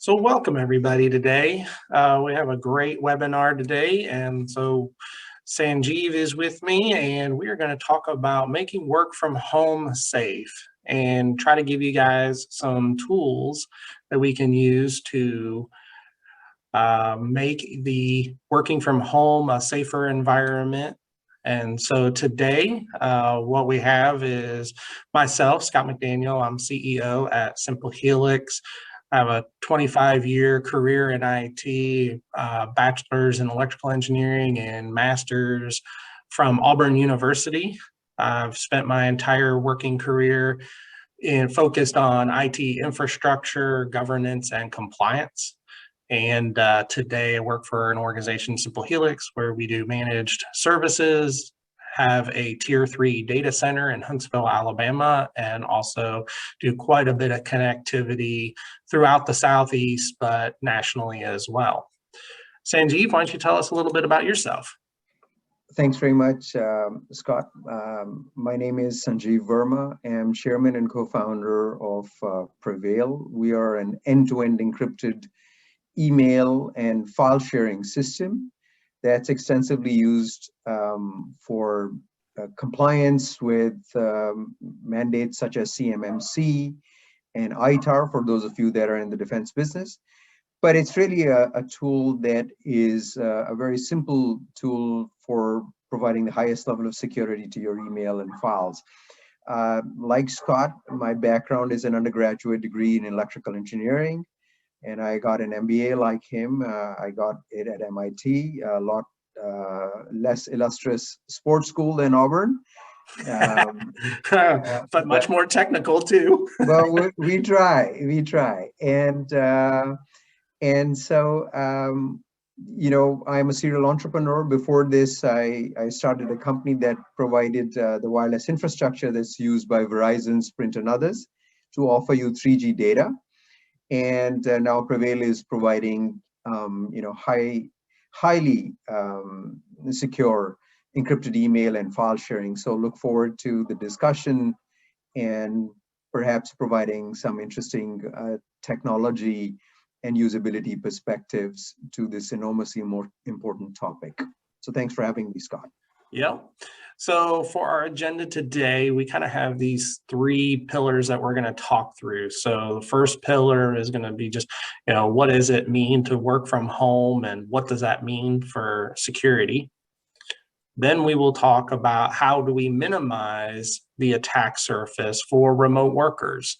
So welcome everybody today. We have a great webinar today, and so Sanjeev is with me, and we are going to talk about making work from home safe and try to give you guys some tools that we can use to make the working from home a safer environment. And so today, what we have is myself, Scott McDaniel. I'm CEO at Simple Helix. I have a 25-year career in IT, bachelor's in electrical engineering and master's from Auburn University. I've spent my entire working career focused on IT infrastructure, governance, and compliance. And today I work for an organization, Simple Helix, where we do managed services, have a tier 3 data center in Huntsville, Alabama, and also do quite a bit of connectivity throughout the Southeast, but nationally as well. Sanjeev, why don't you tell us a little bit about yourself? Thanks very much, Scott. My name is Sanjeev Verma. I'm chairman and co-founder of Prevail. We are an end-to-end encrypted email and file sharing system that's extensively used for compliance with mandates such as CMMC and ITAR, for those of you that are in the defense business. But it's really a tool that is a very simple tool for providing the highest level of security to your email and files. Like Scott, my background is an undergraduate degree in electrical engineering, and I got an MBA like him. I got it at MIT, a lot less illustrious sports school than Auburn. But much more technical too. Well, we try. And so, you know, I'm a serial entrepreneur. Before this, I started a company that provided the wireless infrastructure that's used by Verizon, Sprint, and others to offer you 3G data. And now Prevail is providing, you know, highly secure encrypted email and file sharing. So look forward to the discussion and perhaps providing some interesting technology and usability perspectives to this enormously more important topic. So thanks for having me, Scott. Yep. So for our agenda today, we kind of have these 3 pillars that we're going to talk through. So the first pillar is going to be just, you know, what does it mean to work from home and what does that mean for security? Then we will talk about how do we minimize the attack surface for remote workers.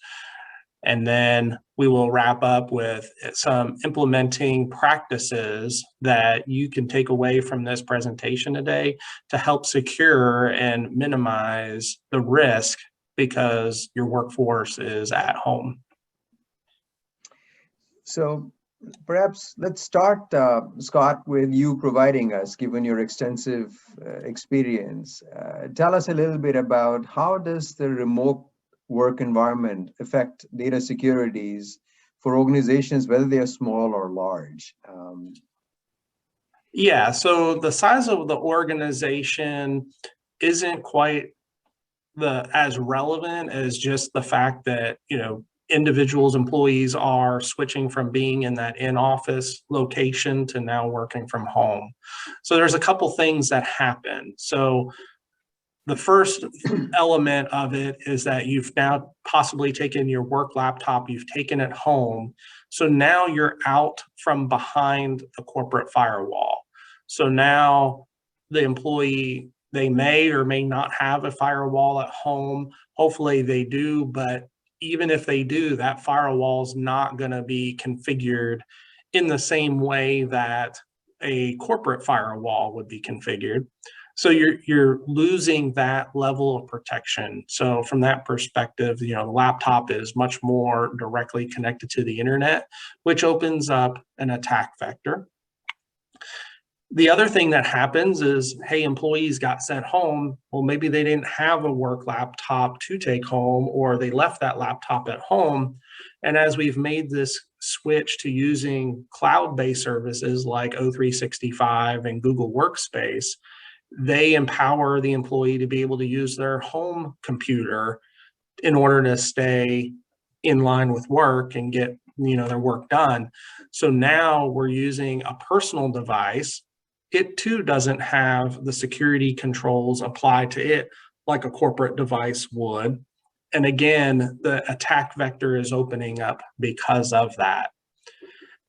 And then we will wrap up with some implementing practices that you can take away from this presentation today to help secure and minimize the risk because your workforce is at home. So perhaps let's start, Scott, with you providing us, given your extensive experience. Tell us a little bit about how does the remote work environment affect data securities for organizations, whether they are small or large? Yeah, so the size of the organization isn't quite as relevant as just the fact that, you know, individuals, employees are switching from being in that in-office location to now working from home. So there's a couple things that happen. So the first element of it is that you've now possibly taken your work laptop, you've taken it home. So now you're out from behind the corporate firewall. So now the employee, they may or may not have a firewall at home. Hopefully they do, but even if they do, that firewall is not going to be configured in the same way that a corporate firewall would be configured. So you're losing that level of protection. So from that perspective, you know, the laptop is much more directly connected to the internet, which opens up an attack vector. The other thing that happens is, hey, employees got sent home. Well, maybe they didn't have a work laptop to take home, or they left that laptop at home. And as we've made this switch to using cloud-based services like O365 and Google Workspace, they empower the employee to be able to use their home computer in order to stay in line with work and get their work done. So now we're using a personal device. It too doesn't have the security controls applied to it like a corporate device would. And again, the attack vector is opening up because of that.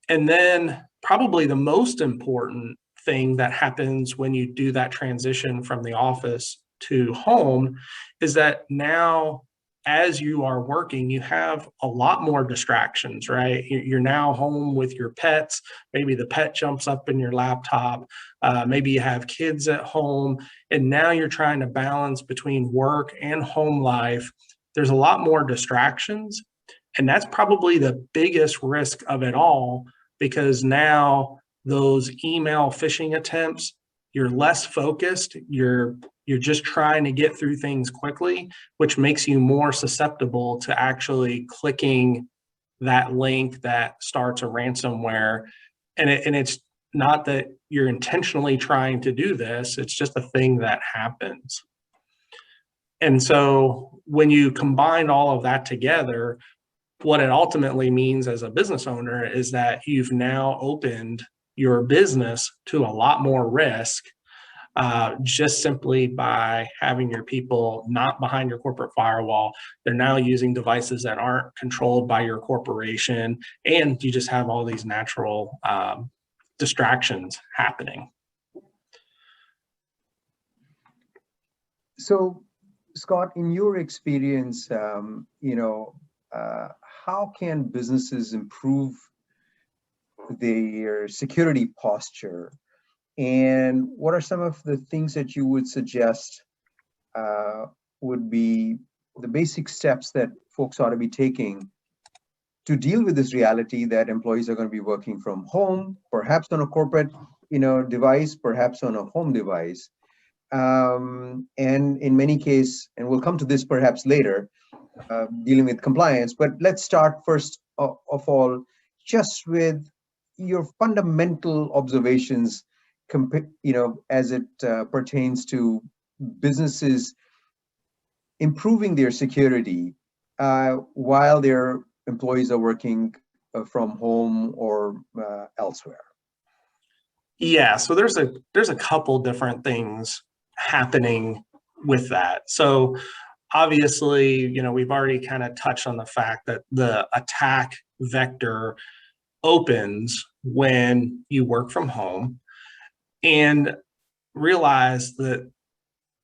And then probably the most important thing that happens when you do that transition from the office to home is that now, as you are working, you have a lot more distractions, right? You're now home with your pets. Maybe the pet jumps up in your laptop. Maybe you have kids at home, and now you're trying to balance between work and home life. There's a lot more distractions, and that's probably the biggest risk of it all, because now those email phishing attempts, you're less focused, you're just trying to get through things quickly, which makes you more susceptible to actually clicking that link that starts a ransomware. And it's not that you're intentionally trying to do this, it's just a thing that happens. And so when you combine all of that together, what it ultimately means as a business owner is that you've now opened your business to a lot more risk, just simply by having your people not behind your corporate firewall. They're now using devices that aren't controlled by your corporation, and you just have all these natural distractions happening. So, Scott, in your experience, how can businesses improve their security posture? And what are some of the things that you would suggest would be the basic steps that folks ought to be taking to deal with this reality that employees are going to be working from home, perhaps on a corporate, device, perhaps on a home device, and in many cases, and we'll come to this perhaps later, dealing with compliance. But let's start first of all, just with your fundamental observations, as it pertains to businesses improving their security while their employees are working from home or elsewhere. Yeah, so there's a couple different things happening with that. So obviously, we've already kind of touched on the fact that the attack vector opens when you work from home, and realize that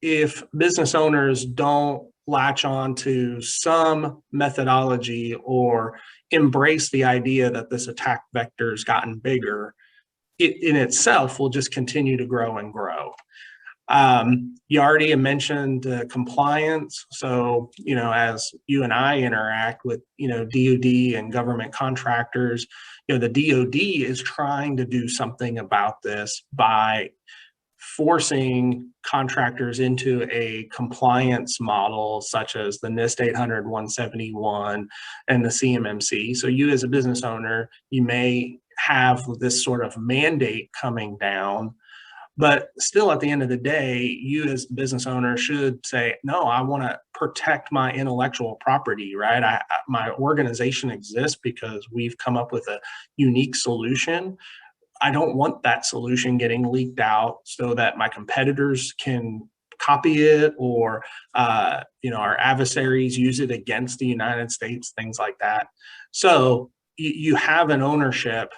if business owners don't latch on to some methodology or embrace the idea that this attack vector has gotten bigger, it in itself will just continue to grow and grow. You already mentioned compliance. So, as you and I interact with, DoD and government contractors, the DoD is trying to do something about this by forcing contractors into a compliance model, such as the NIST 800-171 and the CMMC. So you as a business owner, you may have this sort of mandate coming down, but still at the end of the day, you as a business owner should say, no, I want to protect my intellectual property, right? My organization exists because we've come up with a unique solution. I don't want that solution getting leaked out so that my competitors can copy it, or our adversaries use it against the United States, things like that. So you have an ownership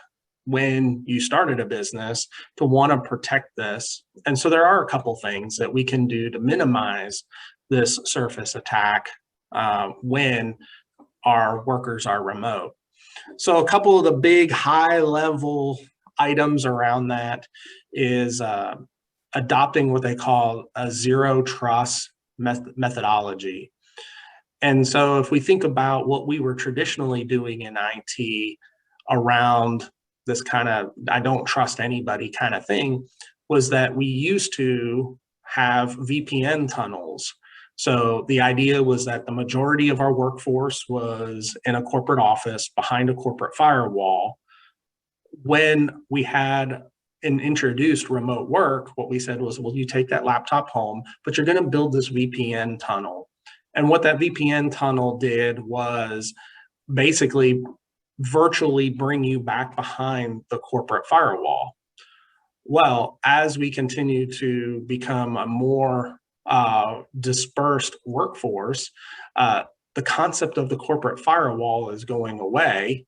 when you started a business to want to protect this. And so there are a couple things that we can do to minimize this surface attack when our workers are remote. So a couple of the big high level items around that is adopting what they call a zero trust methodology. And so if we think about what we were traditionally doing in IT around this kind of I don't trust anybody kind of thing, was that we used to have VPN tunnels. So the idea was that the majority of our workforce was in a corporate office behind a corporate firewall. When we had introduced remote work, what we said was, well, you take that laptop home, but you're going to build this VPN tunnel. And what that VPN tunnel did was basically virtually bring you back behind the corporate firewall. Well, as we continue to become a more dispersed workforce, the concept of the corporate firewall is going away.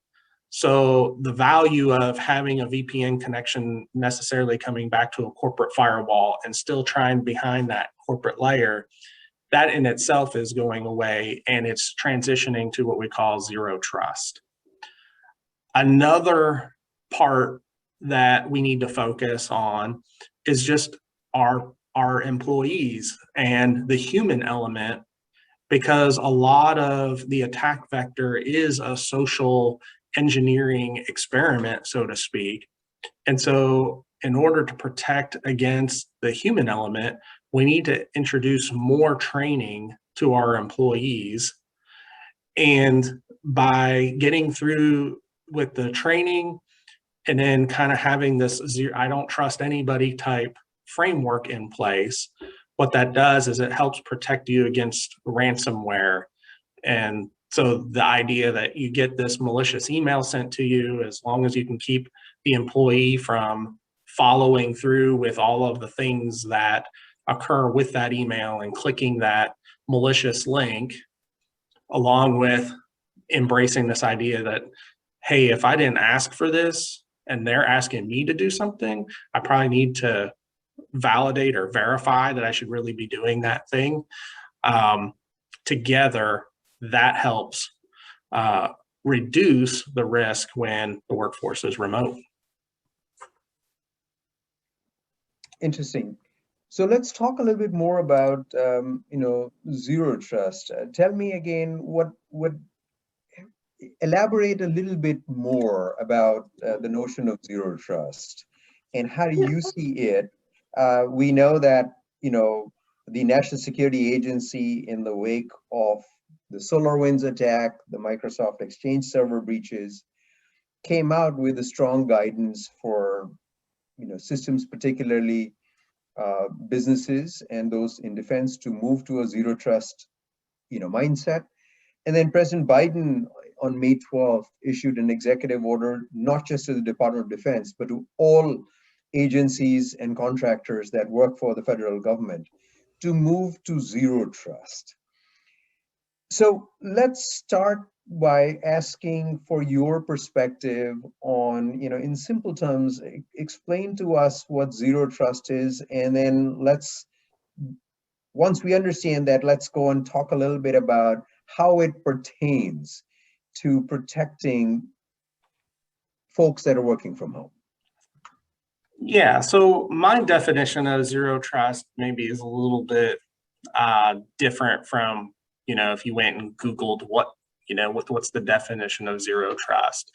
So the value of having a VPN connection necessarily coming back to a corporate firewall and still trying behind that corporate layer, that in itself is going away, and it's transitioning to what we call zero trust. Another part that we need to focus on is just our employees and the human element, because a lot of the attack vector is a social engineering experiment, so to speak. And so in order to protect against the human element, we need to introduce more training to our employees. And by getting through with the training and then kind of having this I don't trust anybody type framework in place, what that does is it helps protect you against ransomware. And so the idea that you get this malicious email sent to you, as long as you can keep the employee from following through with all of the things that occur with that email and clicking that malicious link, along with embracing this idea that, hey, if I didn't ask for this and they're asking me to do something, I probably need to validate or verify that I should really be doing that thing. Together, that helps reduce the risk when the workforce is remote. Interesting. So let's talk a little bit more about zero trust. Tell me again what elaborate a little bit more about the notion of zero trust and how do you see it? We know that the National Security Agency, in the wake of the SolarWinds attack, the Microsoft Exchange server breaches, came out with a strong guidance for systems, particularly businesses and those in defense, to move to a zero trust mindset. And then President Biden on May 12th issued an executive order, not just to the Department of Defense, but to all agencies and contractors that work for the federal government, to move to zero trust. So let's start by asking for your perspective on, in simple terms, explain to us what zero trust is, and then once we understand that, let's go and talk a little bit about how it pertains to protecting folks that are working from home. Yeah, so my definition of zero trust maybe is a little bit different from, if you went and Googled what's the definition of zero trust.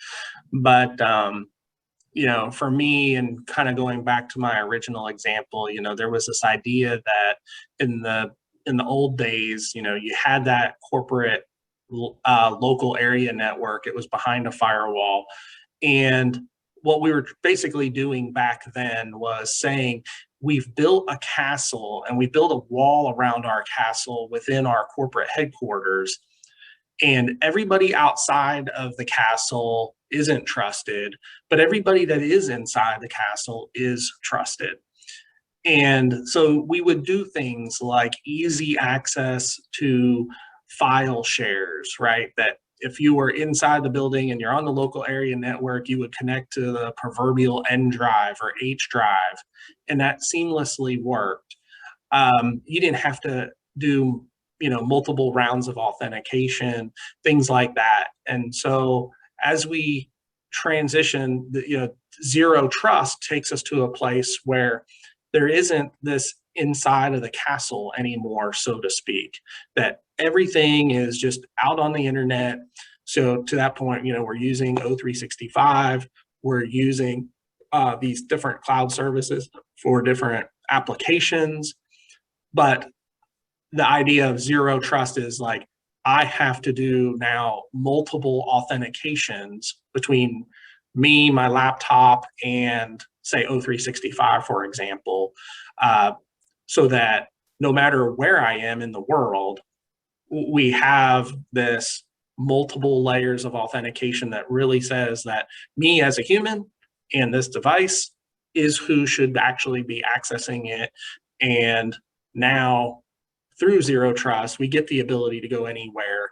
But, for me, and kind of going back to my original example, there was this idea that in the old days, you had that corporate local area network. It was behind a firewall. And what we were basically doing back then was saying, we've built a castle and we built a wall around our castle within our corporate headquarters. And everybody outside of the castle isn't trusted, but everybody that is inside the castle is trusted. And so we would do things like easy access to file shares, right? That if you were inside the building and you're on the local area network, you would connect to the proverbial N drive or H drive, and that seamlessly worked. You didn't have to do multiple rounds of authentication, things like that. And so as we transition, zero trust takes us to a place where there isn't this inside of the castle anymore, so to speak, that everything is just out on the internet. So to that point, we're using O365, we're using these different cloud services for different applications. But the idea of zero trust is like, I have to do now multiple authentications between me, my laptop, and say O365, for example, so that no matter where I am in the world, we have this multiple layers of authentication that really says that me as a human and this device is who should actually be accessing it. And now through zero trust, we get the ability to go anywhere.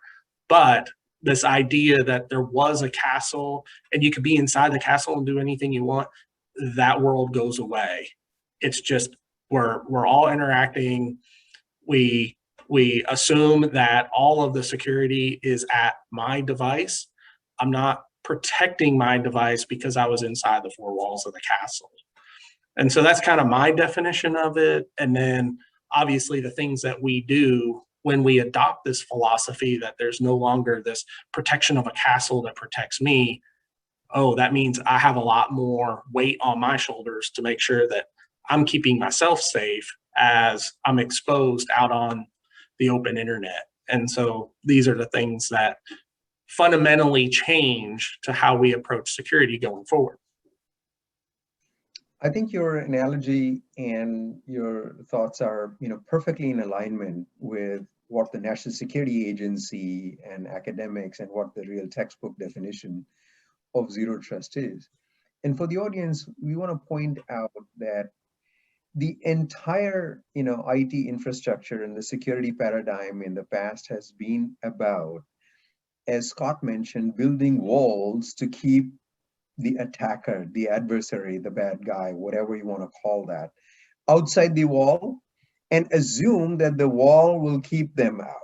But this idea that there was a castle and you could be inside the castle and do anything you want, that world goes away. It's just we're all interacting. We assume that all of the security is at my device. I'm not protecting my device because I was inside the four walls of the castle. And so that's kind of my definition of it. And then obviously the things that we do when we adopt this philosophy that there's no longer this protection of a castle that protects me, oh, that means I have a lot more weight on my shoulders to make sure that I'm keeping myself safe as I'm exposed out on the open internet. And so these are the things that fundamentally change to how we approach security going forward. I think your analogy and your thoughts are, perfectly in alignment with what the National Security Agency and academics and what the real textbook definition of zero trust is. And for the audience, we want to point out that the entire, IT infrastructure and the security paradigm in the past has been about, as Scott mentioned, building walls to keep the attacker, the adversary, the bad guy, whatever you want to call that, outside the wall and assume that the wall will keep them out.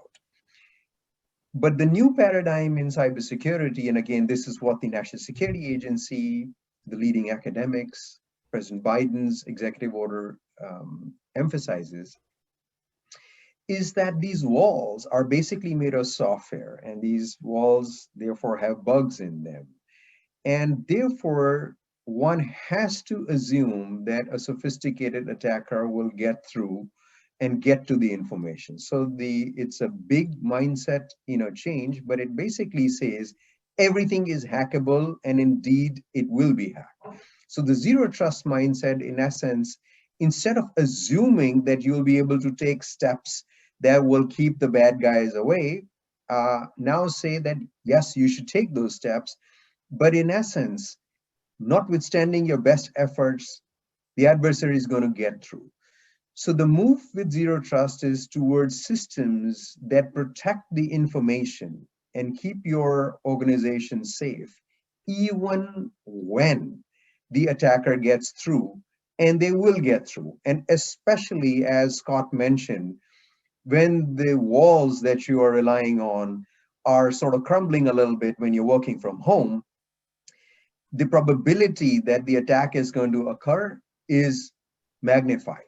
But the new paradigm in cybersecurity, and again, this is what the National Security Agency, the leading academics, President Biden's executive order emphasizes, is that these walls are basically made of software, and these walls therefore have bugs in them. And therefore, one has to assume that a sophisticated attacker will get through and get to the information. So it's a big mindset, change, but it basically says everything is hackable, and indeed it will be hacked. So the zero trust mindset, in essence, instead of assuming that you'll be able to take steps that will keep the bad guys away, now say that, yes, you should take those steps. But in essence, notwithstanding your best efforts, the adversary is going to get through. So the move with zero trust is towards systems that protect the information and keep your organization safe, even when the attacker gets through, and they will get through. And especially, as Scott mentioned, when the walls that you are relying on are sort of crumbling a little bit when you're working from home, the probability that the attack is going to occur is magnified.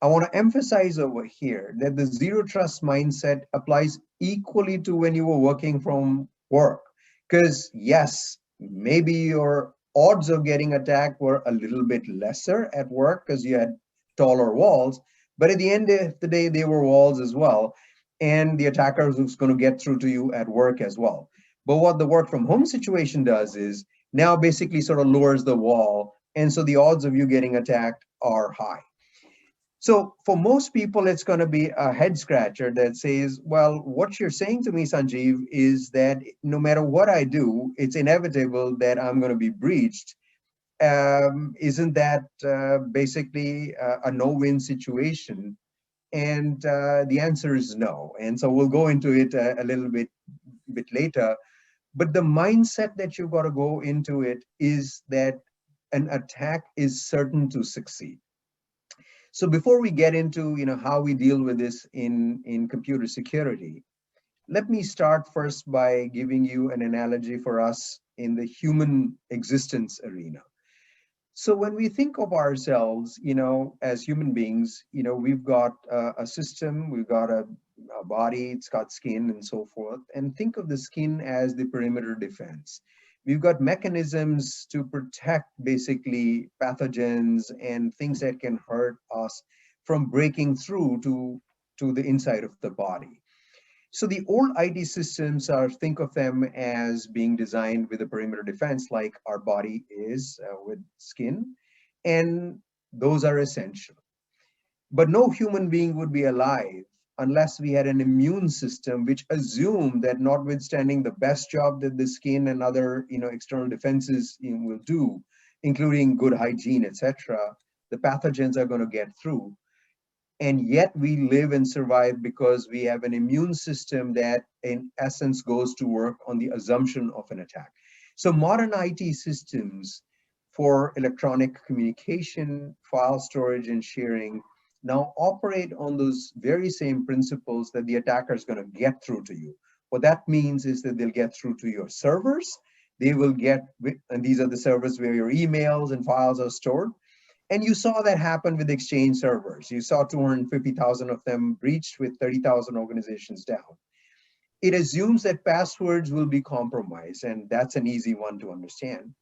I want to emphasize over here that the zero trust mindset applies equally to when you were working from work. Because yes, maybe your odds of getting attacked were a little bit lesser at work because you had taller walls, but at the end of the day, they were walls as well. And the attacker was going to get through to you at work as well. But what the work from home situation does is now basically sort of lowers the wall. And so the odds of you getting attacked are high. So for most people, it's going to be a head scratcher that says, well, what you're saying to me, Sanjeev, is that no matter what I do, it's inevitable that I'm going to be breached. Isn't that basically a no-win situation? And the answer is no. And so we'll go into it a little bit later. But the mindset that you've got to go into it is that an attack is certain to succeed. So before we get into how we deal with this in computer security, let me start first by giving you an analogy for us in the human existence arena. So when we think of ourselves, as human beings, we've got a system, we've got a body, it's got skin and so forth. And think of the skin as the perimeter defense. We've got mechanisms to protect basically pathogens and things that can hurt us from breaking through to the inside of the body. So the old IT systems think of them as being designed with a perimeter defense like our body is with skin, and those are essential. But no human being would be alive unless we had an immune system which assumed that notwithstanding the best job that the skin and other external defenses will do, including good hygiene, etc., the pathogens are going to get through. And yet we live and survive because we have an immune system that in essence goes to work on the assumption of an attack. So modern IT systems for electronic communication, file storage, and sharing now operate on those very same principles that the attacker is going to get through to you. What that means is that they'll get through to your servers. They will get, and these are the servers where your emails and files are stored. And you saw that happen with Exchange servers. You saw 250,000 of them breached with 30,000 organizations down. It assumes that passwords will be compromised, and that's an easy one to understand.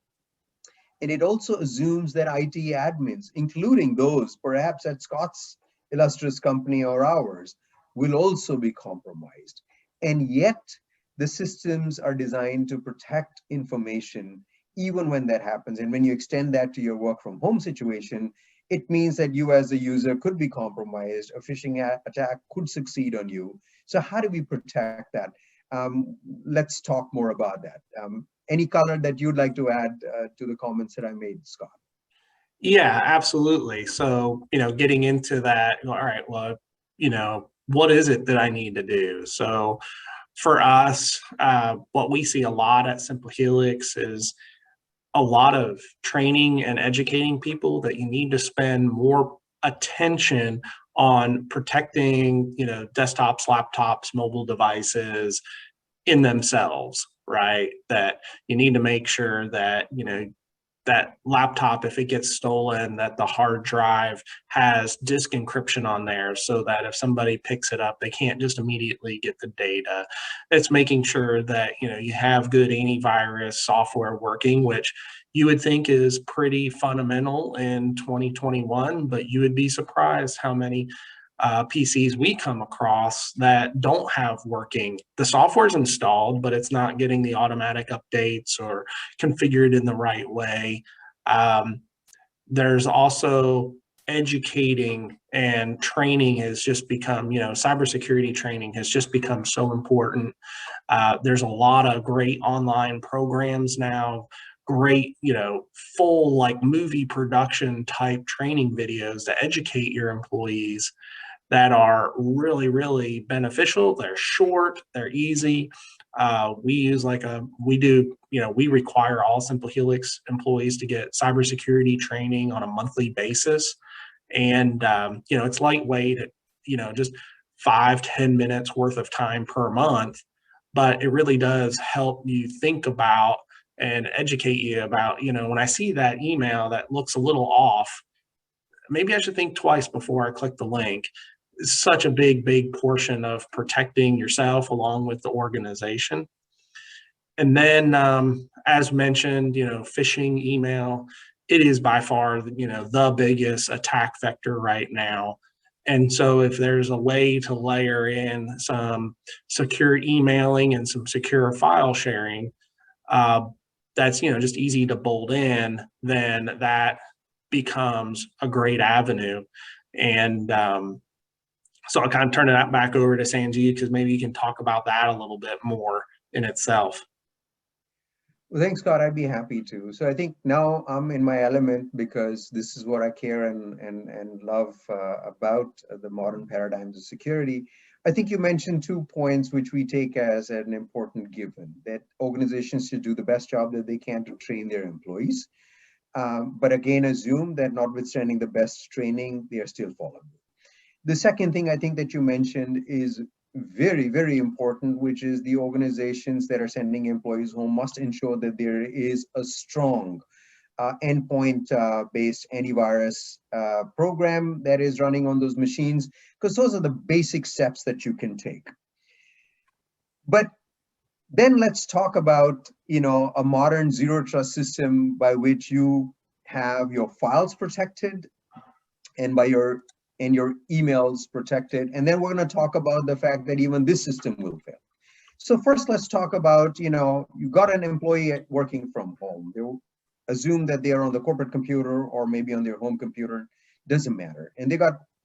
And it also assumes that IT admins, including those perhaps at Scott's illustrious company or ours, will also be compromised. And yet the systems are designed to protect information even when that happens. And when you extend that to your work from home situation, it means that you as a user could be compromised. A phishing attack could succeed on you. So how do we protect that? Let's talk more about that. Any color that you'd like to add to the comments that I made, Scott? Yeah, absolutely. So, getting into that, all right, well, what is it that I need to do? So for us, what we see a lot at Simple Helix is a lot of training and educating people that you need to spend more attention on protecting, desktops, laptops, mobile devices in themselves, right? That you need to make sure that, that laptop, if it gets stolen, that the hard drive has disk encryption on there so that if somebody picks it up, they can't just immediately get the data. It's making sure that, you have good antivirus software working, which you would think is pretty fundamental in 2021, but you would be surprised how many PCs we come across that don't have working. The software's installed, but it's not getting the automatic updates or configured in the right way. There's also educating and training has just become, cybersecurity training has just become so important. There's a lot of great online programs now, great, full like movie production type training videos to educate your employees that are really, really beneficial. They're short, they're easy. We use we require all Simple Helix employees to get cybersecurity training on a monthly basis. And, it's lightweight, just 5-10 minutes worth of time per month, but it really does help you think about and educate you about, when I see that email that looks a little off, maybe I should think twice before I click the link. It's such a big portion of protecting yourself along with the organization. And then, as mentioned, phishing email, it is by far, the biggest attack vector right now. And so if there's a way to layer in some secure emailing and some secure file sharing, that's, just easy to bolt in, then that becomes a great avenue. And so I'll kind of turn it back over to Sanjeev because maybe you can talk about that a little bit more in itself. Well, thanks, Scott. I'd be happy to. So I think now I'm in my element because this is what I care and love about the modern paradigms of security. I think you mentioned 2 points which we take as an important given, that organizations should do the best job that they can to train their employees. But again, assume that notwithstanding the best training, they are still fallible. The second thing I think that you mentioned is very, very important, which is the organizations that are sending employees home must ensure that there is a strong endpoint-based antivirus program that is running on those machines, because those are the basic steps that you can take. But then let's talk about, a modern zero trust system by which you have your files protected and your emails protected. And then we're going to talk about the fact that even this system will fail. So first, let's talk about, you got an employee working from home. They assume that they are on the corporate computer or maybe on their home computer, doesn't matter. And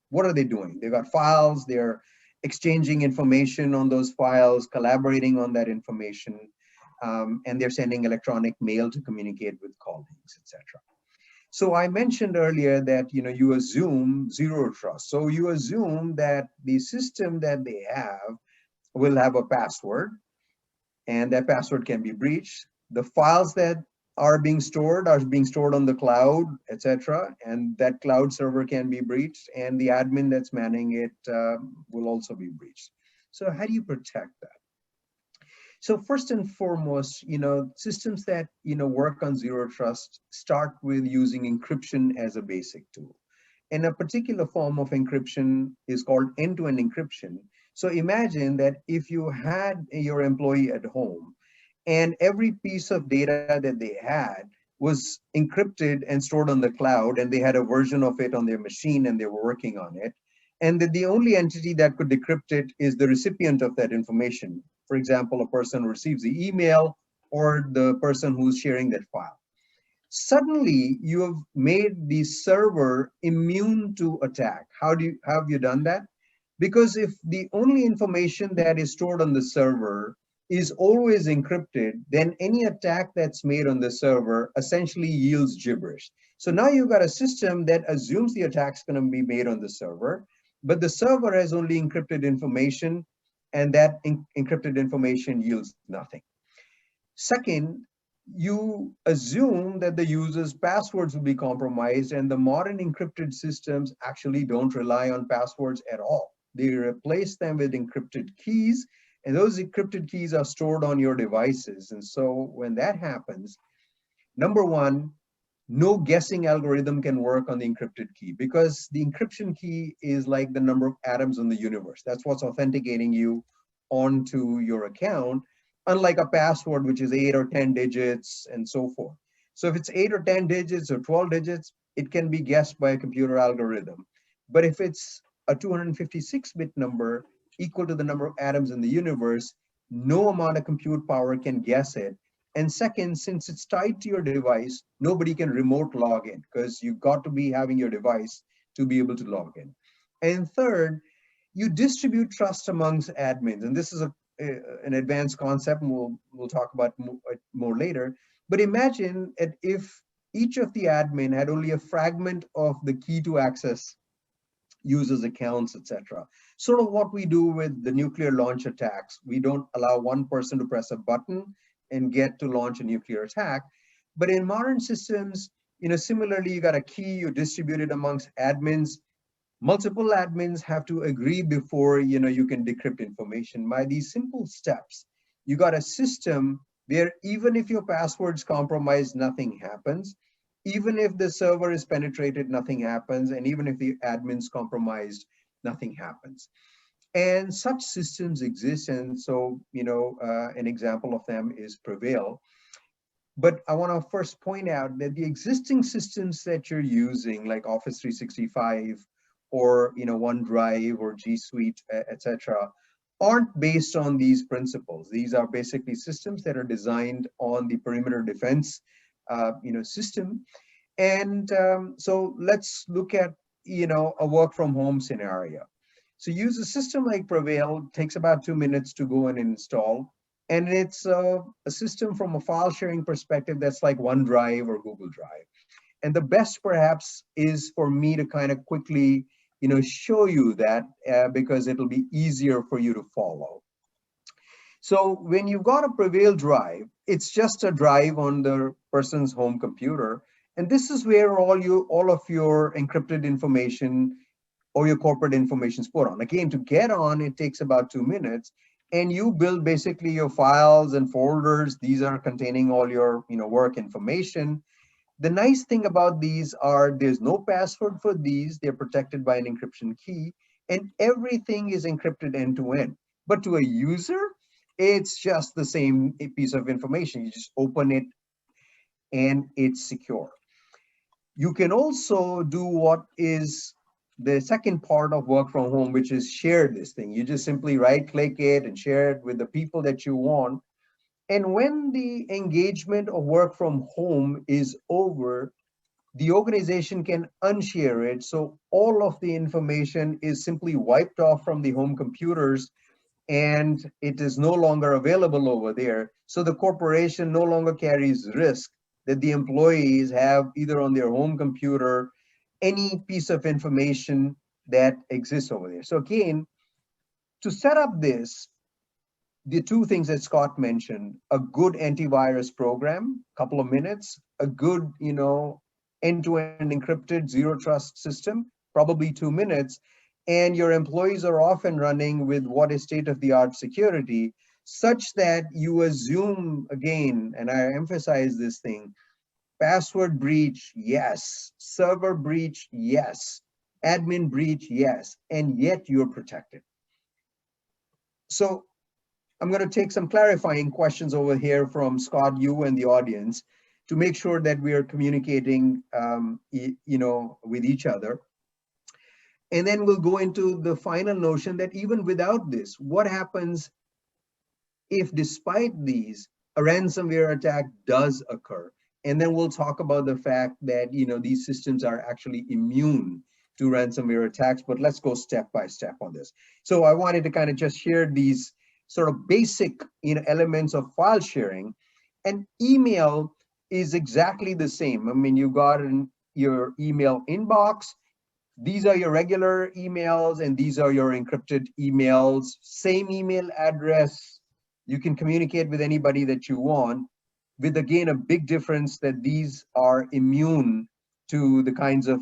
what are they doing? They got files, they're exchanging information on those files, collaborating on that information, and they're sending electronic mail to communicate with colleagues, etc. So I mentioned earlier that you assume zero trust. So you assume that the system that they have will have a password, and that password can be breached. The files that are being stored on the cloud, etc., and that cloud server can be breached, and the admin that's manning it will also be breached. So how do you protect that? So first and foremost, systems that work on zero trust start with using encryption as a basic tool. And a particular form of encryption is called end-to-end encryption. So imagine that if you had your employee at home and every piece of data that they had was encrypted and stored on the cloud, and they had a version of it on their machine and they were working on it, and that the only entity that could decrypt it is the recipient of that information. For example, a person who receives the email or the person who's sharing that file. Suddenly, you have made the server immune to attack. How have you done that? Because if the only information that is stored on the server is always encrypted, then any attack that's made on the server essentially yields gibberish. So now you've got a system that assumes the attack's going to be made on the server, but the server has only encrypted information, and that encrypted information yields nothing. Second, you assume that the user's passwords will be compromised, and the modern encrypted systems actually don't rely on passwords at all. They replace them with encrypted keys, and those encrypted keys are stored on your devices. And so when that happens, number one, no guessing algorithm can work on the encrypted key, because the encryption key is like the number of atoms in the universe. That's what's authenticating you onto your account, unlike a password, which is 8 or 10 digits and so forth. So if it's 8 or 10 digits or 12 digits, it can be guessed by a computer algorithm. But if it's a 256-bit number equal to the number of atoms in the universe, no amount of compute power can guess it. And second, since it's tied to your device, nobody can remote log in, because you've got to be having your device to be able to log in. And third, you distribute trust amongst admins. And this is an advanced concept, and we'll talk about more later. But imagine if each of the admin had only a fragment of the key to access users' accounts, etc. Sort of what we do with the nuclear launch attacks. We don't allow one person to press a button and get to launch a nuclear attack. But in modern systems, similarly, you got a key, you distribute it amongst admins. Multiple admins have to agree before you can decrypt information. By these simple steps, you got a system where even if your password's compromised, nothing happens. Even if the server is penetrated, nothing happens. And even if the admin's compromised, nothing happens. And such systems exist. And so, an example of them is Prevail. But I want to first point out that the existing systems that you're using, like Office 365 or OneDrive or G Suite, etc., aren't based on these principles. These are basically systems that are designed on the perimeter defense system. And so let's look at a work from home scenario. So use a system like Prevail, takes about 2 minutes to go and install. And it's a system from a file sharing perspective that's like OneDrive or Google Drive. And the best perhaps is for me to kind of quickly show you that because it'll be easier for you to follow. So when you've got a Prevail drive, it's just a drive on the person's home computer. And this is where all of your encrypted information or your corporate information is put on. Again, to get on, it takes about 2 minutes. And you build basically your files and folders. These are containing all your work information. The nice thing about these are there's no password for these. They're protected by an encryption key. And everything is encrypted end to end. But to a user, it's just the same piece of information. You just open it and it's secure. You can also do what is the second part of work from home, which is share this thing. You just simply right click it and share it with the people that you want. And when the engagement of work from home is over, the organization can unshare it. So all of the information is simply wiped off from the home computers and it is no longer available over there. So the corporation no longer carries risk that the employees have either on their home computer, any piece of information that exists over there. So again, to set up this, the two things that Scott mentioned, a good antivirus program, couple of minutes, a good, end-to-end encrypted zero trust system, probably 2 minutes, and your employees are off and running with what is state-of-the-art security, such that you assume, again, and I emphasize this thing, password breach, yes, server breach, yes, admin breach, yes, and yet you're protected. So I'm going to take some clarifying questions over here from Scott, you and the audience to make sure that we are communicating, with each other. And then we'll go into the final notion that even without this, what happens if despite these, a ransomware attack does occur? And then we'll talk about the fact that, these systems are actually immune to ransomware attacks, but let's go step by step on this. So I wanted to kind of just share these sort of basic, elements of file sharing. And email is exactly the same. I mean, you got in your email inbox. These are your regular emails and these are your encrypted emails, same email address. You can communicate with anybody that you want, with again a big difference that these are immune to the kinds of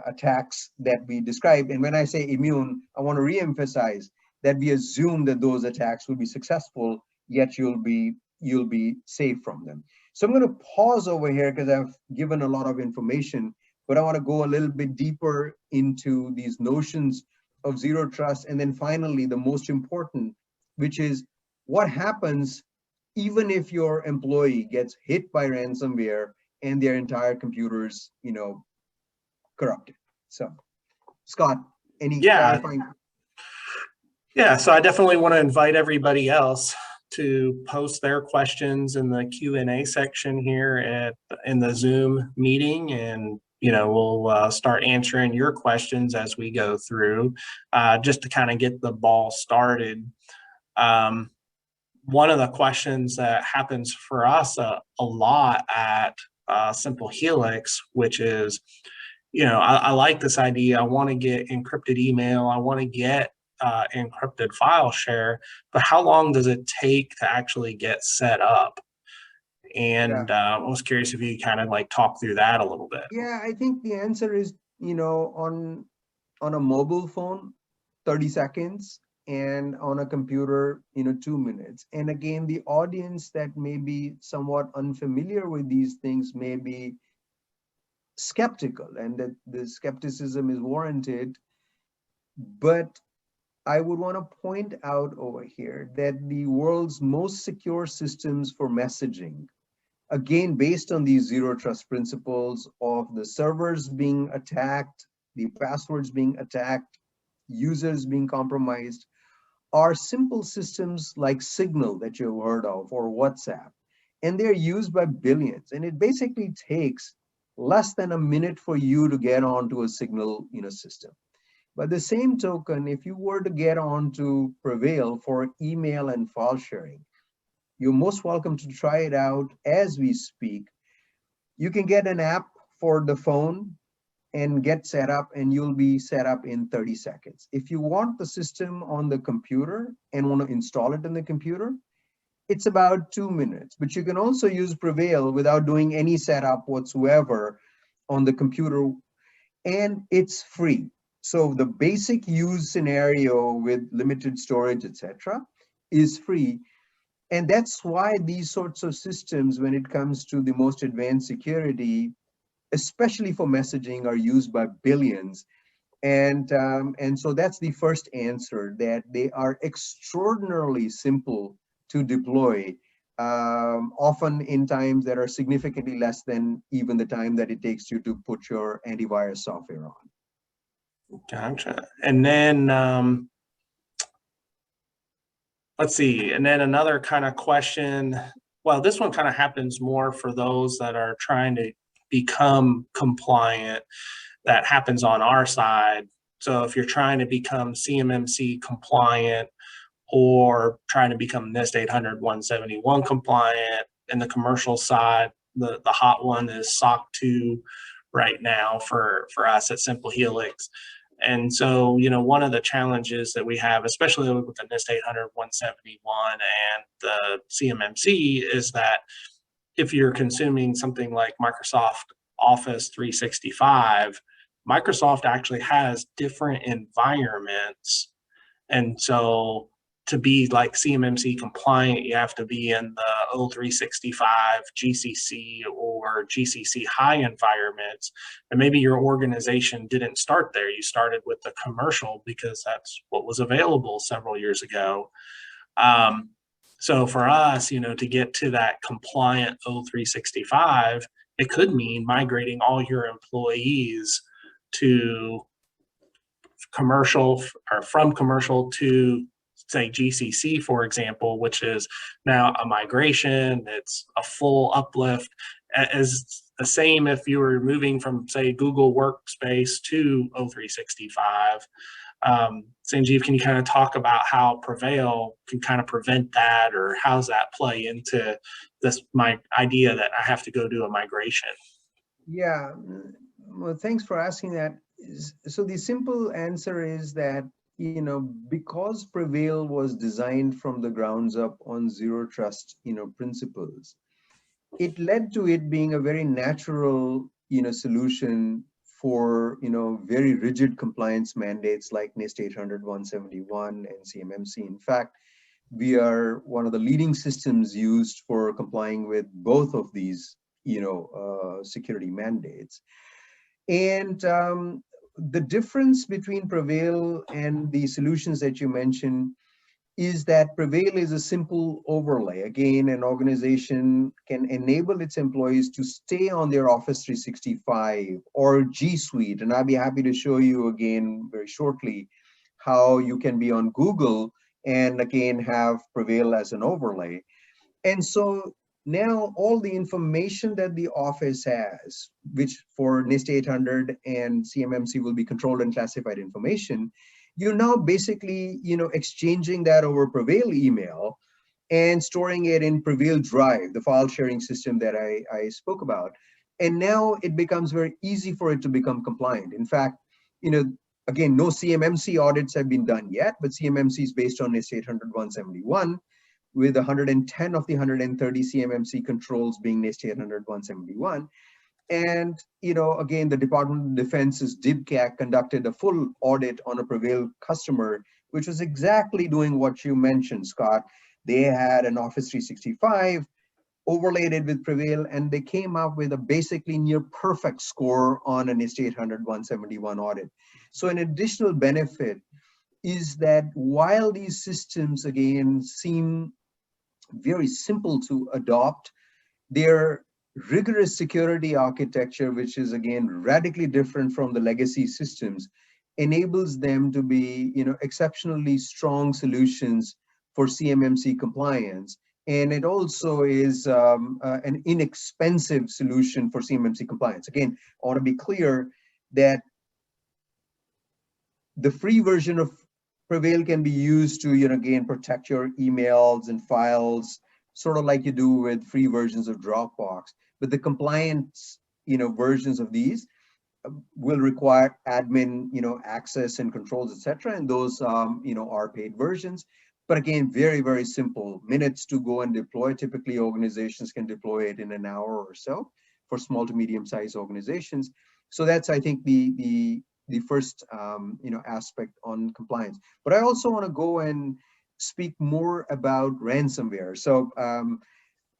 attacks that we described. And when I say immune, I want to re-emphasize that we assume that those attacks will be successful, yet you'll be safe from them. So I'm going to pause over here because I've given a lot of information, but I want to go a little bit deeper into these notions of zero trust. And then finally, the most important, which is what happens even if your employee gets hit by ransomware and their entire computers, corrupted. So, Scott, any clarifying? Yeah, so I definitely want to invite everybody else to post their questions in the Q&A section here in the Zoom meeting, and we'll start answering your questions as we go through, just to kind of get the ball started. One of the questions that happens for us a lot at Simple Helix, which is, I like this idea. I want to get encrypted email. I want to get encrypted file share, but how long does it take to actually get set up? And I was curious if you kind of like talk through that a little bit. Yeah, I think the answer is, on a mobile phone, 30 seconds, and on a computer, 2 minutes. And again, the audience that may be somewhat unfamiliar with these things may be skeptical, and that the skepticism is warranted. But I would want to point out over here that the world's most secure systems for messaging, again, based on these zero trust principles of the servers being attacked, the passwords being attacked, users being compromised, are simple systems like Signal that you've heard of, or WhatsApp. And they're used by billions. And it basically takes less than a minute for you to get onto a Signal system. By the same token, if you were to get onto Prevail for email and file sharing, you're most welcome to try it out as we speak. You can get an app for the phone and get set up, and you'll be set up in 30 seconds. If you want the system on the computer and want to install it in the computer, it's about 2 minutes. But you can also use Prevail without doing any setup whatsoever on the computer, and it's free. So the basic use scenario with limited storage, etc., is free. And that's why these sorts of systems, when it comes to the most advanced security, especially for messaging, are used by billions. And so that's the first answer, that they are extraordinarily simple to deploy, often in times that are significantly less than even the time that it takes you to put your antivirus software on. Gotcha. And then let's see. And then another kind of question. Well, this one kind of happens more for those that are trying to become compliant, that happens on our side. So if you're trying to become CMMC compliant or trying to become NIST 800-171 compliant, in the commercial side, the hot one is SOC 2 right now for us at Simple Helix. And so, one of the challenges that we have, especially with the NIST 800-171 and the CMMC, is that if you're consuming something like Microsoft Office 365, Microsoft actually has different environments. And so to be like CMMC compliant, you have to be in the O365 GCC or GCC high environments. And maybe your organization didn't start there. You started with the commercial because that's what was available several years ago. So for us, to get to that compliant O365, it could mean migrating all your employees to commercial, or from commercial to, say, GCC, for example, which is now a migration. It's a full uplift, as the same if you were moving from, say, Google Workspace to O365. Sanjeev, can you kind of talk about how Prevail can kind of prevent that, or how's that play into my idea that I have to go do a migration? Yeah, well, thanks for asking that. So the simple answer is that, because Prevail was designed from the grounds up on zero trust, principles, it led to it being a very natural, solution for, very rigid compliance mandates like NIST 800-171 and CMMC. In fact, we are one of the leading systems used for complying with both of these, security mandates. And the difference between Prevail and the solutions that you mentioned is that Prevail is a simple overlay. Again, an organization can enable its employees to stay on their Office 365 or G Suite. And I'll be happy to show you again very shortly how you can be on Google and again have Prevail as an overlay. And so now all the information that the office has, which for NIST 800 and CMMC will be controlled and classified information, you're now basically, exchanging that over Prevail email and storing it in Prevail Drive, the file sharing system that I spoke about. And now it becomes very easy for it to become compliant. In fact, again, no CMMC audits have been done yet, but CMMC is based on NIST 800-171, with 110 of the 130 CMMC controls being NIST 800-171. And, again, the Department of Defense's DIBCAC conducted a full audit on a Prevail customer, which was exactly doing what you mentioned, Scott. They had an Office 365 overlaid it with Prevail, and they came up with a basically near perfect score on a NIST 800-171 audit. So an additional benefit is that while these systems, again, seem very simple to adopt, their rigorous security architecture, which is again radically different from the legacy systems, enables them to be, exceptionally strong solutions for CMMC compliance. And it also is an inexpensive solution for CMMC compliance. Again, I want to be clear that the free version of Prevail can be used to, again, protect your emails and files, sort of like you do with free versions of Dropbox. But the compliance, versions of these will require admin, access and controls, etc. And those, are paid versions. But again, very, very simple, minutes to go and deploy. Typically, organizations can deploy it in an hour or so for small to medium-sized organizations. So that's, I think, the first, aspect on compliance. But I also want to go and speak more about ransomware. So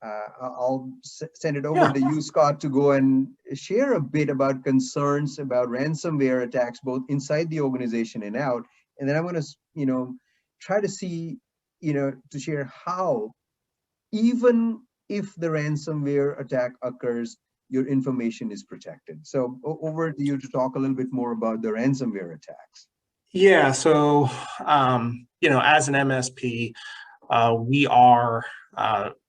I'll send it over to you, Scott, to go and share a bit about concerns about ransomware attacks, both inside the organization and out. And then I'm going to, try to see, to share how, even if the ransomware attack occurs, your information is protected. So over to you to talk a little bit more about the ransomware attacks. Yeah, so, as an MSP, we are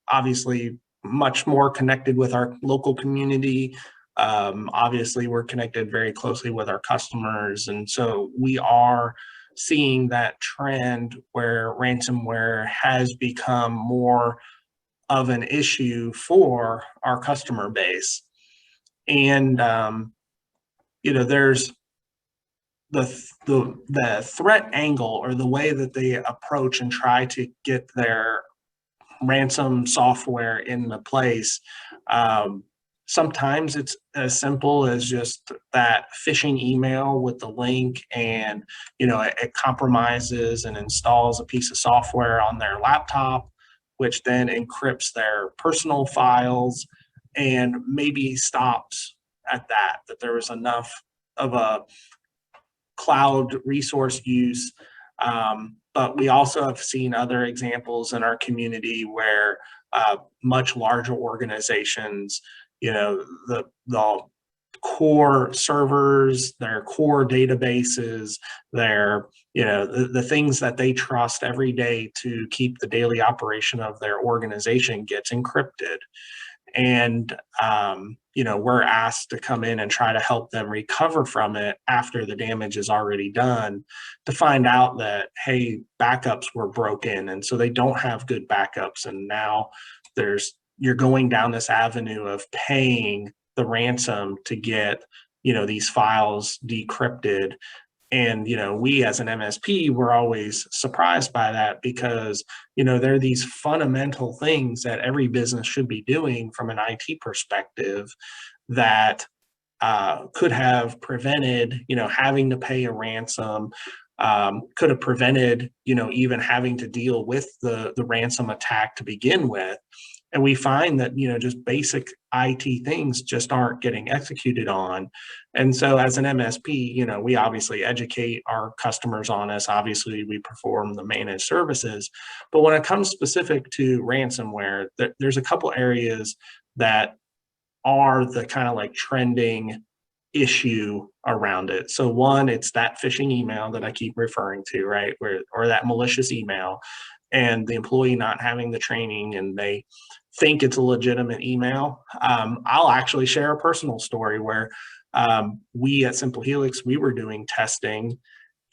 obviously much more connected with our local community. Obviously, we're connected very closely with our customers, and so we are seeing that trend where ransomware has become more of an issue for our customer base. And there's the threat angle, or the way that they approach and try to get their ransom software into place. Sometimes it's as simple as just that phishing email with the link, and it compromises and installs a piece of software on their laptop, which then encrypts their personal files, and maybe stops at that there was enough of a cloud resource use. But we also have seen other examples in our community where much larger organizations, the core servers, their core databases, their, the things that they trust every day to keep the daily operation of their organization gets encrypted. And we're asked to come in and try to help them recover from it after the damage is already done, to find out that, hey, backups were broken, and so they don't have good backups, and now you're going down this avenue of paying the ransom to get these files decrypted. And we as an MSP, we're always surprised by that, because there are these fundamental things that every business should be doing from an IT perspective that could have prevented having to pay a ransom, could have prevented even having to deal with the ransom attack to begin with. And we find that, just basic IT things just aren't getting executed on. And so as an MSP, we obviously educate our customers on this. Obviously, we perform the managed services. But when it comes specific to ransomware, there's a couple areas that are the kind of like trending issue around it. So one, it's that phishing email that I keep referring to, right? Or that malicious email, and the employee not having the training, and they think it's a legitimate email. I'll actually share a personal story where we at Simple Helix, we were doing testing.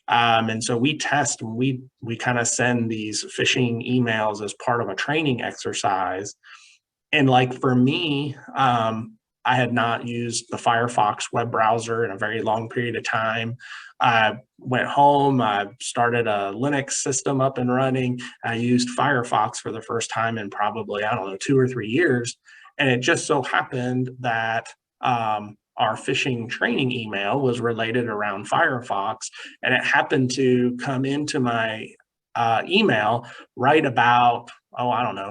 And so we test, and we kind of send these phishing emails as part of a training exercise. And like for me, I had not used the Firefox web browser in a very long period of time. I went home, I started a Linux system up and running. I used Firefox for the first time in probably, 2 or 3 years. And it just so happened that our phishing training email was related around Firefox, and it happened to come into my email right about,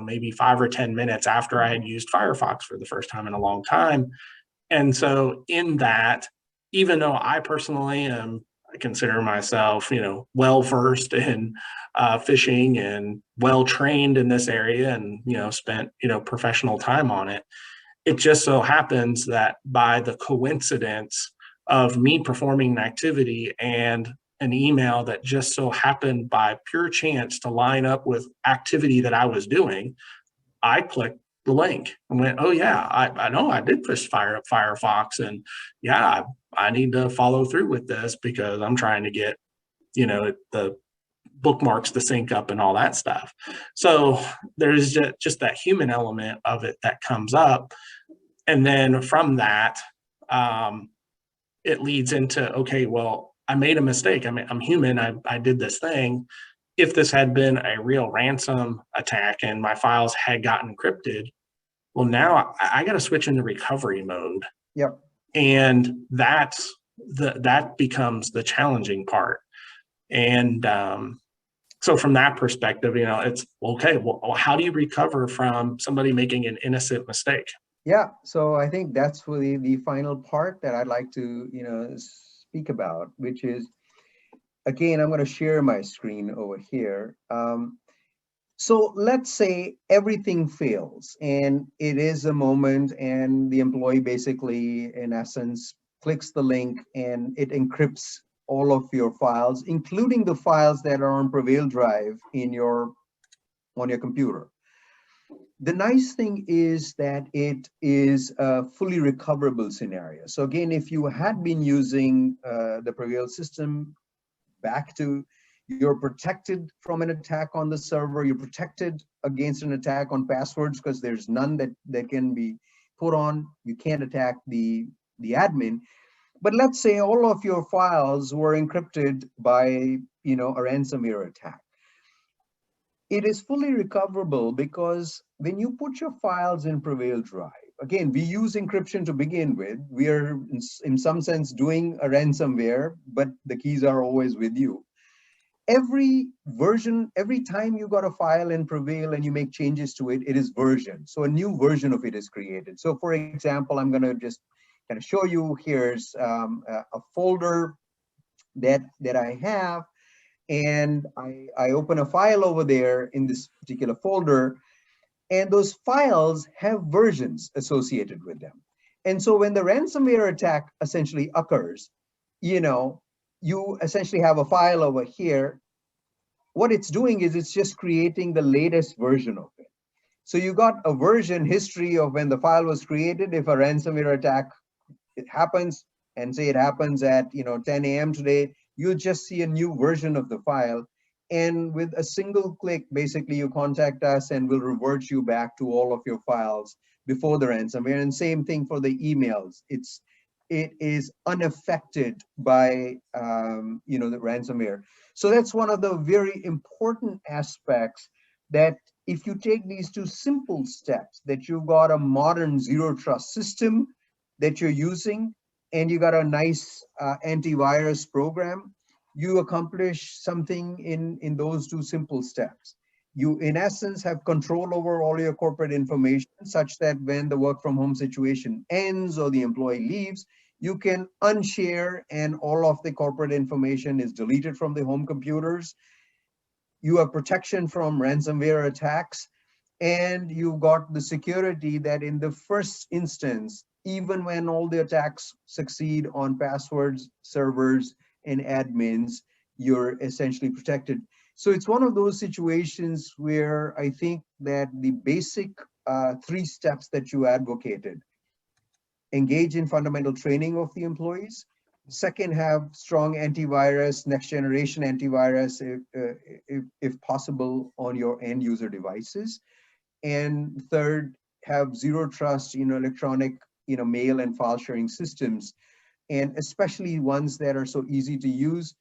maybe 5 or 10 minutes after I had used Firefox for the first time in a long time. And so in that, even though I consider myself, well-versed in phishing and well-trained in this area, and, spent, professional time on it, it just so happens that by the coincidence of me performing an activity and an email that just so happened by pure chance to line up with activity that I was doing, I clicked the link and went, oh yeah, I know I did push Firefox, and yeah, I need to follow through with this because I'm trying to get, the bookmarks to sync up and all that stuff. So there's just that human element of it that comes up. And then from that, it leads into, okay, well, I made a mistake. I mean, I'm human. I did this thing. If this had been a real ransom attack and my files had gotten encrypted, well, now I got to switch into recovery mode. Yep. And that becomes the challenging part. And so from that perspective, it's okay. Well, how do you recover from somebody making an innocent mistake? Yeah, so I think that's really the final part that I'd like to, speak about, which is, again, I'm going to share my screen over here. So let's say everything fails, and it is a moment, and the employee basically, in essence, clicks the link and it encrypts all of your files, including the files that are on Prevail drive on your computer. The nice thing is that it is a fully recoverable scenario. So again, if you had been using the Prevail system back to, you're protected from an attack on the server, you're protected against an attack on passwords because there's none that can be put on. You can't attack the admin. But let's say all of your files were encrypted by, a ransomware attack. It is fully recoverable because when you put your files in Prevail Drive, again, we use encryption to begin with. We are in some sense doing a ransomware, but the keys are always with you. Every version, every time you got a file in Prevail and you make changes to it, it is versioned. So a new version of it is created. So for example, I'm going to just kind of show you, here's a folder that I have, and I open a file over there in this particular folder, and those files have versions associated with them. And so when the ransomware attack essentially occurs, you essentially have a file over here. What it's doing is it's just creating the latest version of it. So you got a version history of when the file was created. If a ransomware attack happens, and say it happens at 10 a.m. today, you'll just see a new version of the file. And with a single click, basically you contact us and we'll revert you back to all of your files before the ransomware. And same thing for the emails. It is unaffected by the ransomware. So that's one of the very important aspects, that if you take these two simple steps, that you've got a modern zero trust system that you're using, and you got a nice antivirus program, you accomplish something in those two simple steps. You, in essence, have control over all your corporate information, such that when the work from home situation ends or the employee leaves, you can unshare and all of the corporate information is deleted from the home computers. You have protection from ransomware attacks, and you've got the security that in the first instance, even when all the attacks succeed on passwords, servers, and admins, you're essentially protected. So it's one of those situations where I think that the basic 3 steps that you advocated: engage in fundamental training of the employees. Second, have strong antivirus, next generation antivirus, if possible, on your end user devices. And third, have zero trust, electronic, mail and file sharing systems, and especially ones that are so easy to use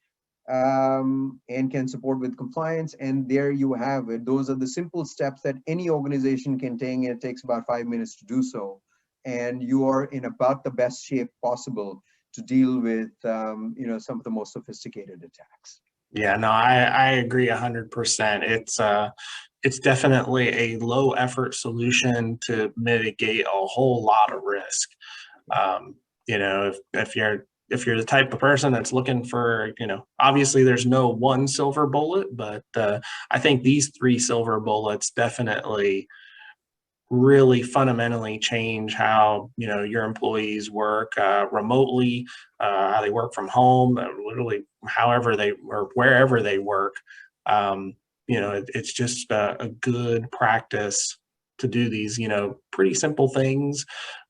and can support with compliance. And there you have it. Those are the simple steps that any organization can take, and it takes about 5 minutes to do so. And you are in about the best shape possible to deal with, some of the most sophisticated attacks. Yeah, no, I agree 100%. It's definitely a low effort solution to mitigate a whole lot of risk. If you're the type of person that's looking for, obviously there's no one silver bullet, but I think these 3 silver bullets definitely really fundamentally change how your employees work remotely, how they work from home, literally however they or wherever they work. It's just a good practice to do these pretty simple things.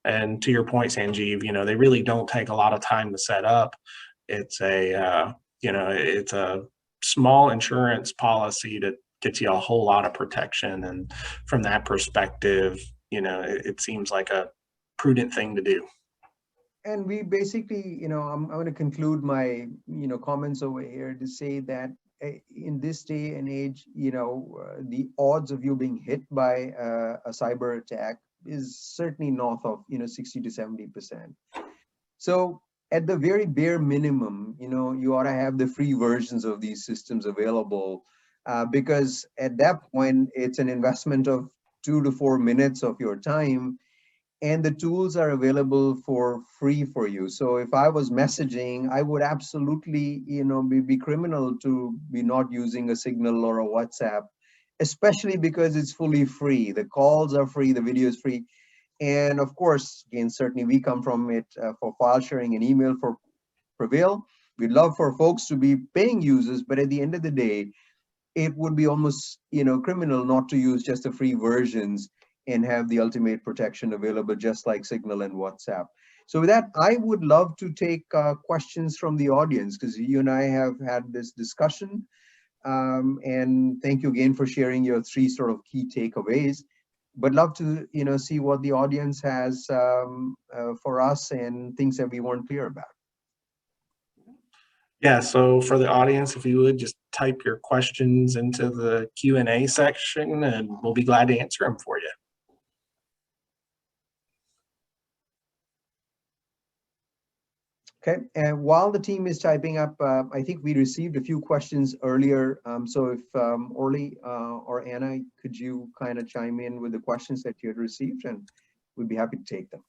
And to your point, Sanjeev, they really don't take a lot of time to set up. It's it's a small insurance policy to get you a whole lot of protection. And from that perspective, it seems like a prudent thing to do. And we basically, I'm going to conclude my, comments over here to say that in this day and age, the odds of you being hit by a cyber attack is certainly north of, 60 to 70%. So at the very bare minimum, you ought to have the free versions of these systems available, because at that point, it's an investment of 2 to 4 minutes of your time, and the tools are available for free for you. So if I was messaging, I would absolutely, be criminal to be not using a Signal or a WhatsApp, especially because it's fully free. The calls are free, the video is free. And of course, again, certainly we come from it for file sharing and email for Prevail. We'd love for folks to be paying users, but at the end of the day, it would be almost, criminal not to use just the free versions and have the ultimate protection available, just like Signal and WhatsApp. So with that, I would love to take questions from the audience, because you and I have had this discussion. And thank you again for sharing your 3 sort of key takeaways. But love to, see what the audience has for us and things that we weren't clear about. Yeah, so for the audience, if you would just type your questions into the Q&A section, and we'll be glad to answer them for you. Okay, and while the team is typing up, I think we received a few questions earlier. So if Orly or Anna, could you kind of chime in with the questions that you had received, and we'd be happy to take them.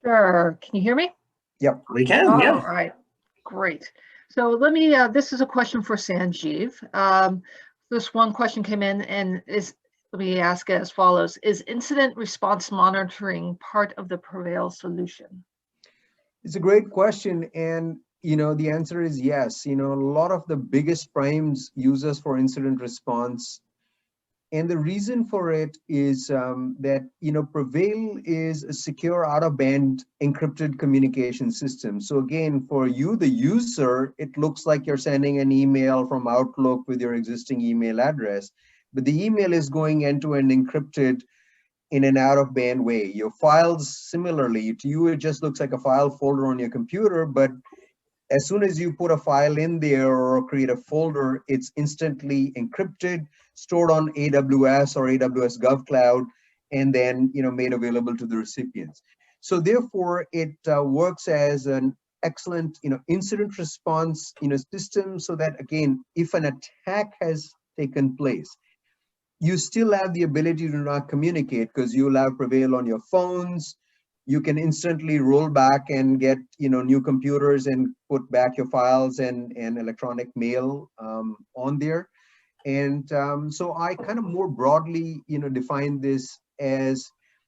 Sure. Can you hear me? Yep. We can, yeah. All right, great. So let me, this is a question for Sanjeev. This one question came in and let me ask it as follows. Is incident response monitoring part of the Prevail solution? It's a great question. And, the answer is yes. A lot of the biggest primes use us for incident response. And the reason for it is that, Prevail is a secure out-of-band encrypted communication system. So again, for you, the user, it looks like you're sending an email from Outlook with your existing email address, but the email is going end-to-end encrypted in an out-of-band way. Your files, similarly, to you, it just looks like a file folder on your computer, but as soon as you put a file in there or create a folder, it's instantly encrypted, stored on AWS or AWS GovCloud, and then made available to the recipients. So therefore, it works as an excellent incident response system, so that again, if an attack has taken place, you still have the ability to not communicate, because you'll have Prevail on your phones. You can instantly roll back and get new computers and put back your files and electronic mail on there. And so I kind of more broadly define this as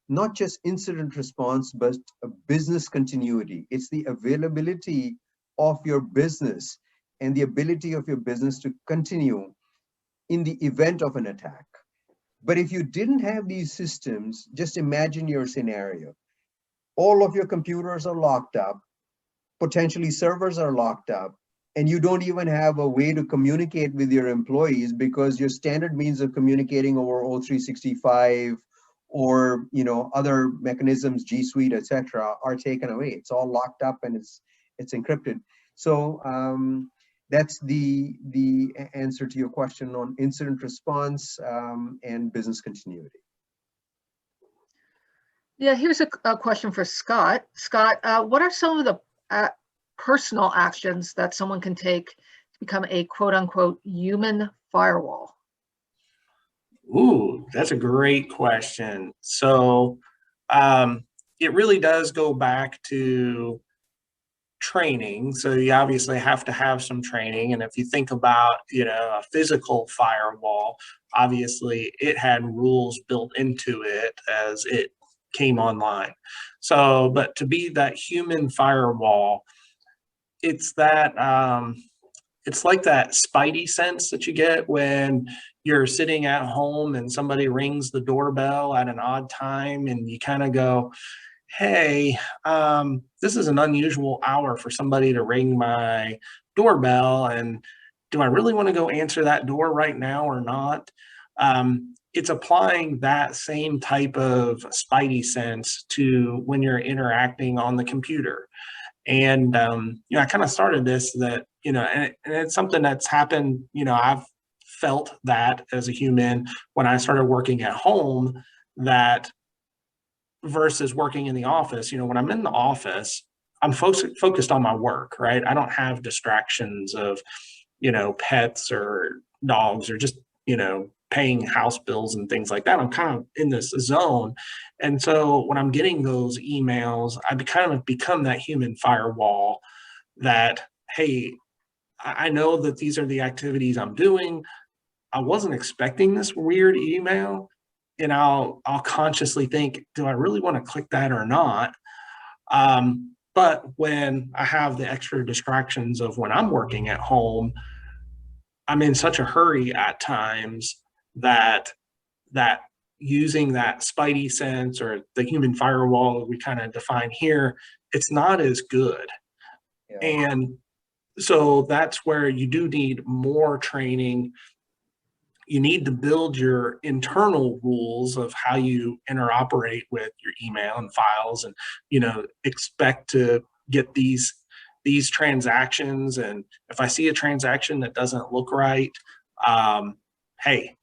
not just incident response, but a business continuity. It's the availability of your business and the ability of your business to continue in the event of an attack. But if you didn't have these systems, just imagine your scenario. All of your computers are locked up, potentially servers are locked up, and you don't even have a way to communicate with your employees, because your standard means of communicating over O365 or other mechanisms, G Suite, etc., are taken away. It's all locked up and it's encrypted. So that's the answer to your question on incident response and business continuity. Yeah, here's a question for Scott. Scott, what are some of the personal actions that someone can take to become a quote unquote human firewall? Ooh, that's a great question. So it really does go back to training. So you obviously have to have some training. And if you think about, a physical firewall, obviously it had rules built into it as it came online. So, but to be that human firewall, it's that, it's like that spidey sense that you get when you're sitting at home and somebody rings the doorbell at an odd time and you kind of go, hey, this is an unusual hour for somebody to ring my doorbell, and do I really want to go answer that door right now or not? It's applying that same type of spidey sense to when you're interacting on the computer. And, I kind of started this that, and it's something that's happened, I've felt that as a human when I started working at home, that versus working in the office. When I'm in the office, I'm focused on my work, right? I don't have distractions of, pets or dogs or just, paying house bills and things like that. I'm kind of in this zone. And so when I'm getting those emails, I kind of become that human firewall that, hey, I know that these are the activities I'm doing. I wasn't expecting this weird email. And I'll consciously think, do I really want to click that or not? But when I have the extra distractions of when I'm working at home, I'm in such a hurry at times that using that spidey sense or the human firewall we kind of define here, it's not as good. Yeah. And so that's where you do need more training. You need to build your internal rules of how you interoperate with your email and files, and expect to get these transactions. And if I see a transaction that doesn't look right, hey,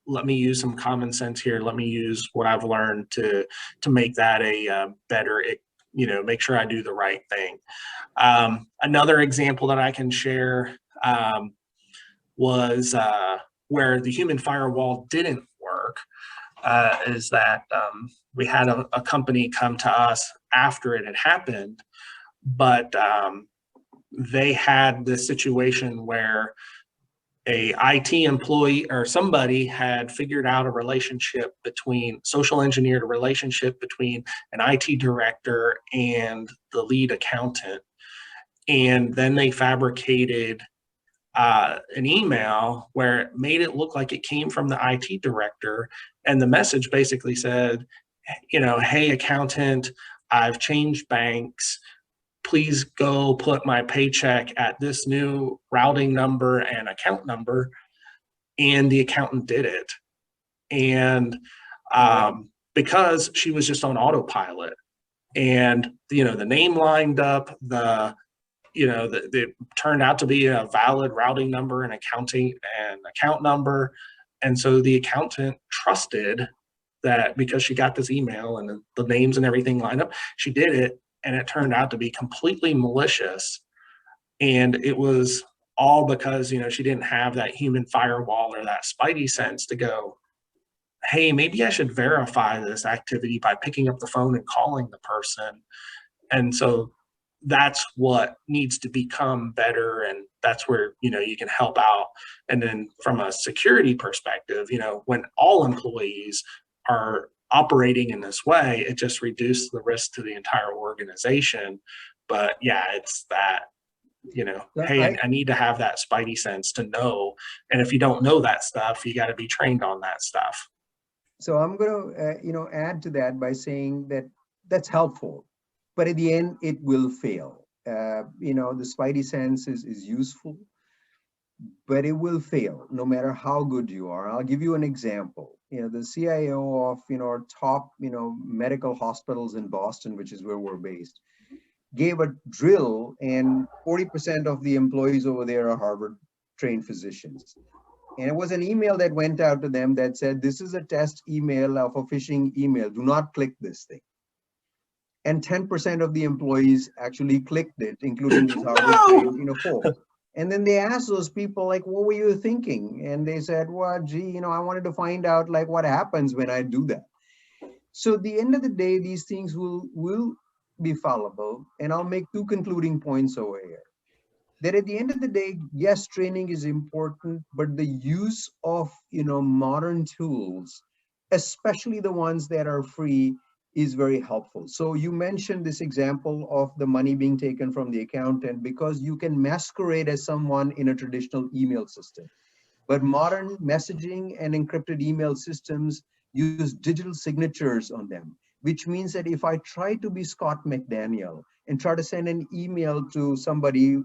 let me use some common sense here. Let me use what I've learned to make that a better, make sure I do the right thing. Another example that I can share was where the human firewall didn't work, is that we had a company come to us after it had happened, but they had this situation where a IT employee or somebody had figured out a relationship between, social engineered a relationship between an IT director and the lead accountant. And then they fabricated an email where it made it look like it came from the IT director. And the message basically said, hey, accountant, I've changed banks. Please go put my paycheck at this new routing number and account number. And the accountant did it. And because she was just on autopilot, and the name lined up, it turned out to be a valid routing number and account number. And so the accountant trusted that because she got this email and the names and everything lined up, she did it. And it turned out to be completely malicious. And it was all because, she didn't have that human firewall or that spidey sense to go, hey, maybe I should verify this activity by picking up the phone and calling the person. And so that's what needs to become better. And that's where, you can help out. And then from a security perspective, when all employees are operating in this way, it just reduces the risk to the entire organization. But yeah, it's that, hey, I need to have that spidey sense to know. And if you don't know that stuff, you got to be trained on that stuff. So I'm going to, add to that by saying that that's helpful, but at the end, it will fail. The spidey sense is useful, but it will fail no matter how good you are. I'll give you an example. The CIO of, our top, medical hospitals in Boston, which is where we're based, gave a drill, and 40% of the employees over there are Harvard-trained physicians. And it was an email that went out to them that said, this is a test email of a phishing email. Do not click this thing. And 10% of the employees actually clicked it, including the Harvard-trained, folks. And then they asked those people, like, what were you thinking? And they said, well, gee, I wanted to find out, like, what happens when I do that. So at the end of the day, these things will be fallible. And I'll make two concluding points over here. That at the end of the day, yes, training is important, but the use of, modern tools, especially the ones that are free, is very helpful. So you mentioned this example of the money being taken from the accountant because you can masquerade as someone in a traditional email system. But modern messaging and encrypted email systems use digital signatures on them, which means that if I try to be Scott McDaniel and try to send an email to somebody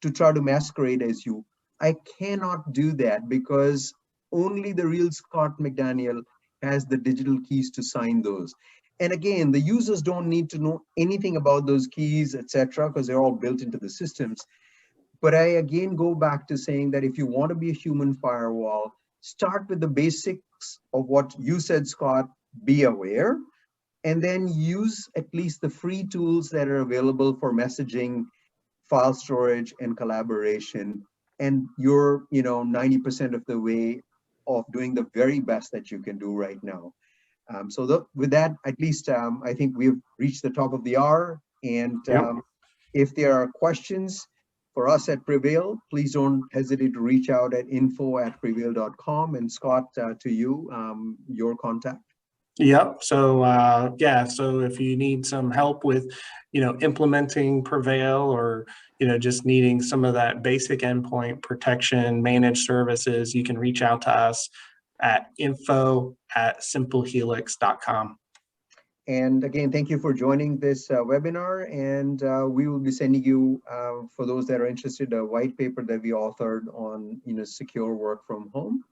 to try to masquerade as you, I cannot do that because only the real Scott McDaniel has the digital keys to sign those. And again, the users don't need to know anything about those keys, etc., because they're all built into the systems. But I again go back to saying that if you want to be a human firewall, start with the basics of what you said, Scott, be aware, and then use at least the free tools that are available for messaging, file storage, and collaboration. And you're, 90% of the way of doing the very best that you can do right now. With that, at least I think we've reached the top of the hour. And if there are questions for us at Prevail, please don't hesitate to reach out at info@prevail.com. And Scott, to you, your contact. Yep. So yeah, so if you need some help with, implementing Prevail, or, just needing some of that basic endpoint protection, managed services, you can reach out to us at info@simplehelix.com. And again, thank you for joining this webinar. And we will be sending you, for those that are interested, a white paper that we authored on, secure work from home.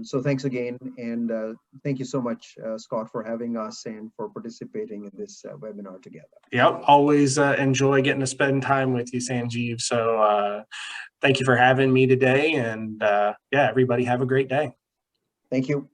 So thanks again, and thank you so much, Scott, for having us and for participating in this webinar together. Yep. Always enjoy getting to spend time with you, Sanjeev. So thank you for having me today. And yeah, everybody have a great day. Thank you.